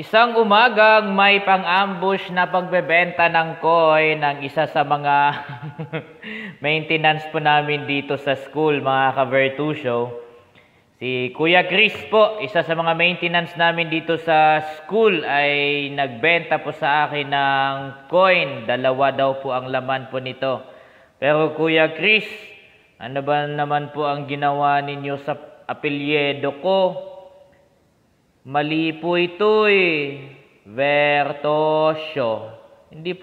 Isang umagang may pang-ambush na pagbebenta ng coin ng isa sa mga maintenance po namin dito sa school, mga ka-Vertusio. Si Kuya Chris po, isa sa mga maintenance namin dito sa school, ay nagbenta po sa akin ng coin. 2 daw po ang laman po nito. Pero Kuya Chris, ano ba naman po ang ginawa ninyo sa apelyido ko? Mali po ito eh. Vertusio. Hindi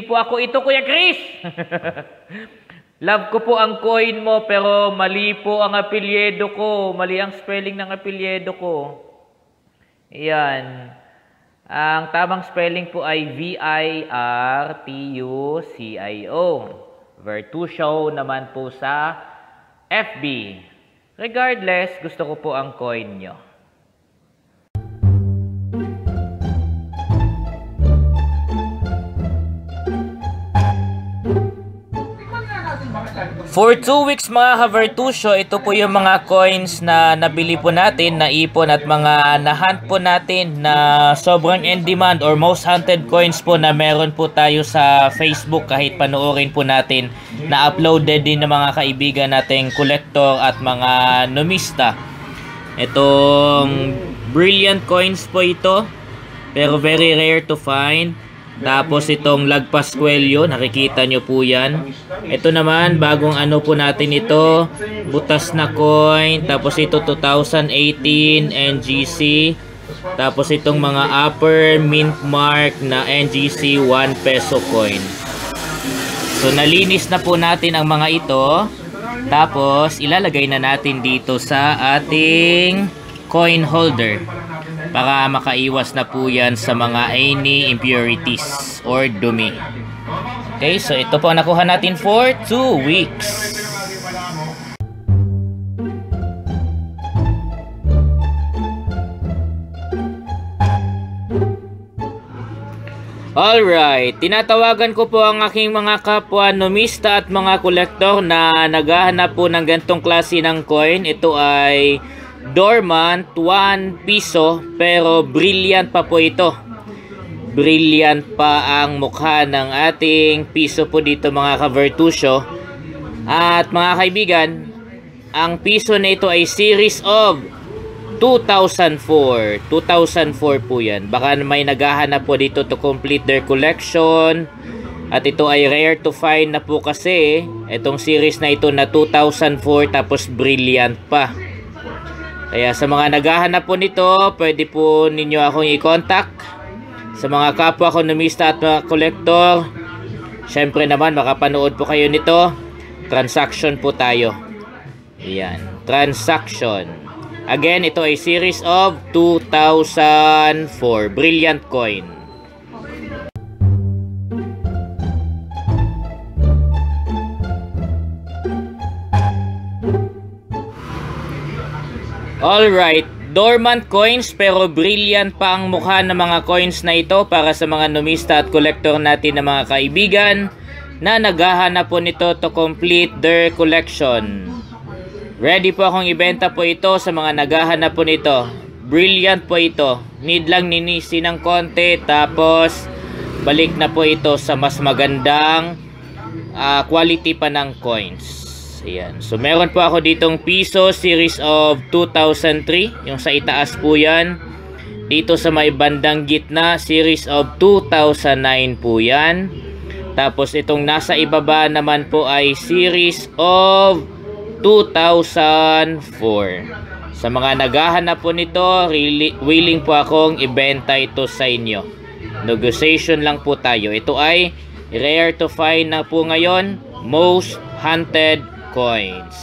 po ako ito, Kuya Chris. Love ko po ang coin mo, pero mali po ang apelyido ko. Mali ang spelling ng apelyido ko. Ayan. Ang tamang spelling po ay Virtucio. Vertusio naman po sa FB. Regardless, gusto ko po ang coin nyo. For 2 weeks mga ka-Vertusio, ito po yung mga coins na nabili po natin, naipon at mga nahunt po natin na sobrang in demand or most hunted coins po na meron po tayo sa Facebook kahit panoorin po natin na uploaded din ng mga kaibigan nating collector at mga numista. Itong brilliant coins po ito, pero very rare to find. Tapos itong Lagpascuello, nakikita nyo po yan. Ito naman, bagong ano po natin ito, butas na coin. Tapos ito 2018 NGC. Tapos itong mga upper mint mark na NGC 1 peso coin. So nalinis na po natin ang mga ito. Tapos ilalagay na natin dito sa ating coin holder, para makaiwas na po yan sa mga any impurities or dumi. Okay, so ito po ang nakuha natin for 2 weeks. Alright, tinatawagan ko po ang aking mga kapwa numista at mga kolektor na naghahanap po ng gantong klase ng coin. Ito ay dormant 1 piso, pero brilliant pa po ito. Brilliant pa ang mukha ng ating piso po dito mga ka-Vertusio. At mga kaibigan, ang piso na ito ay series of 2004. 2004 po yan. Baka may naghahanap po dito to complete their collection. At ito ay rare to find na po kasi itong series na ito na 2004 tapos brilliant pa. Kaya sa mga naghahanap po nito, pwede po ninyo akong i-contact. Sa mga kapwa ekonomista at mga kolektor, syempre naman makapanood po kayo nito. Transaction po tayo. Ayan, transaction. Again, ito ay series of 2004. Brilliant coin. Alright, dormant coins pero brilliant pa ang mukha ng mga coins na ito para sa mga numista at collector natin na mga kaibigan na naghahanap po nito to complete their collection. Ready po akong ibenta po ito sa mga naghahanap po nito. Brilliant po ito. Need lang ninisin ng konti tapos balik na po ito sa mas magandang quality pa ng coins. Ayan. So meron po ako ditong piso series of 2003, yung sa itaas po yan. Dito sa may bandang gitna, series of 2009 po yan. Tapos itong nasa ibaba naman po ay series of 2004. Sa mga naghahanap po nito, willing po akong ibenta ito sa inyo. Negotiation lang po tayo. Ito ay rare to find na po ngayon, most hunted coins.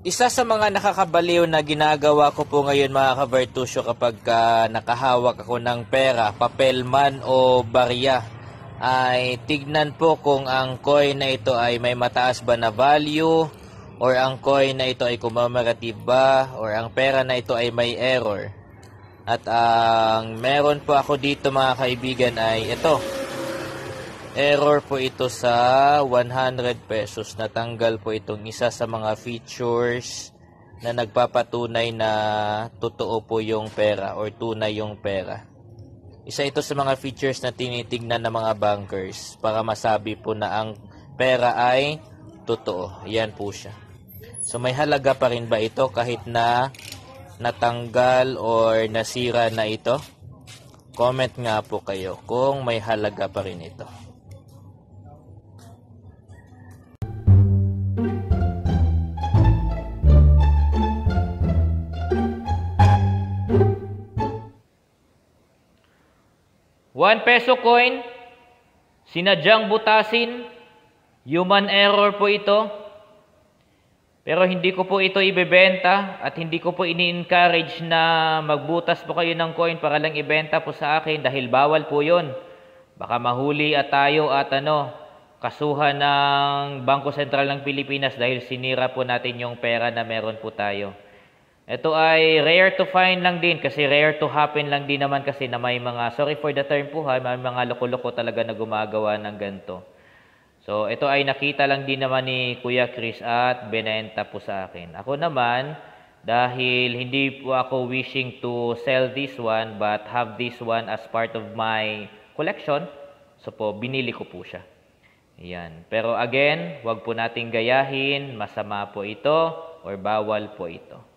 Isa sa mga nakakabaliw na ginagawa ko po ngayon mga ka-Vertusio kapag nakahawak ako ng pera, papel man o barya, ay tignan po kung ang coin na ito ay may mataas ba na value or ang coin na ito ay commemorative ba, or ang pera na ito ay may error. At ang meron po ako dito mga kaibigan ay ito. Error po ito sa 100 pesos. Natanggal po itong isa sa mga features na nagpapatunay na totoo po yung pera or tunay yung pera. Isa ito sa mga features na tinitignan ng mga bankers para masabi po na ang pera ay totoo. Yan po siya. So may halaga pa rin ba ito kahit na natanggal or nasira na ito? Comment nga po kayo kung may halaga pa rin ito. ₱1 coin, sinadyang butasin, human error po ito. Pero hindi ko po ito ibebenta at hindi ko po ini-encourage na magbutas po kayo ng coin para lang ibenta po sa akin dahil bawal po yun. Baka mahuli at tayo at kasuhan ng Bangko Sentral ng Pilipinas dahil sinira po natin yung pera na meron po tayo. Ito ay rare to find lang din kasi rare to happen lang din naman kasi na may mga, sorry for the term po ha, may mga loko-loko talaga na gumagawa ng ganito. So ito ay nakita lang din naman ni Kuya Chris at binenta po sa akin. Ako naman, dahil hindi po ako wishing to sell this one but have this one as part of my collection, so po binili ko po siya. Ayan. Pero again, wag po nating gayahin, masama po ito or bawal po ito.